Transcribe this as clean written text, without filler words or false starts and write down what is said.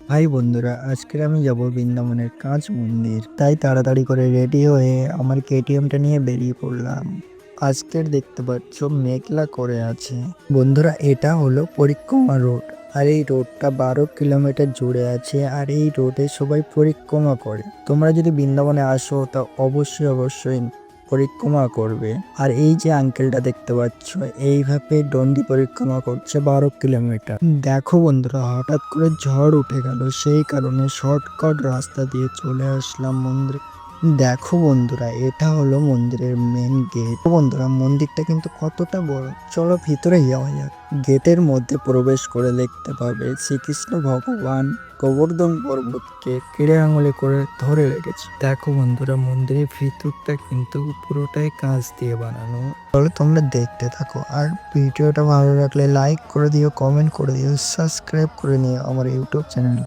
High বন্ধুরা, আজকে আমি যাব বৃন্দাবনের কাঁচ মন্দির। তাই তাড়াতাড়ি করে রেডি হয়ে আমার কেটিএমটা নিয়ে বেরিয়ে পড়লাম। আজকের দেখতে পাচ্ছ মেঘলা করে আছে। বন্ধুরা, এটা হলো পরিক্রমা রোড। আর এই রোডটা 12 কিলোমিটার জুড়ে আছে। আর এই রোডে সবাই পরিক্রমা করে। তোমরা যদি বৃন্দাবনে আসো তা অবশ্যই পরিক্রমা করবে। আর এই যে আঙ্কেলটা দেখতে পাচ্ছ, এইভাবে ডন্ডি পরিক্রমা করছে 12 কিলোমিটার। দেখো বন্ধুরা, হঠাৎ করে ঝড় উঠে গেল, সেই কারণে শর্টকাট রাস্তা দিয়ে চলে আসলাম মন্দিরে। দেখো বন্ধুরা, এটা হলো মন্দিরের মেন গেট। বন্ধুরা, মন্দিরটা কিন্তু কতটা বড়, চলো ভিতরে যাওয়া যাক। গেটের মধ্যে প্রবেশ করে দেখতে পাবে শ্রীকৃষ্ণ ভগবান গোবর্ধন পর্বতকে কেড়ে আঙুলে করে ধরে রেখেছে। দেখো বন্ধুরা, মন্দিরের ভিতরটা কিন্তু পুরোটাই কাঁচ দিয়ে বানানো। তাহলে তোমরা দেখতে থাকো। আর ভিডিওটা ভালো লাগলে লাইক করে দিও, কমেন্ট করে দিও, সাবস্ক্রাইব করে নিও আমার ইউটিউব চ্যানেলটা।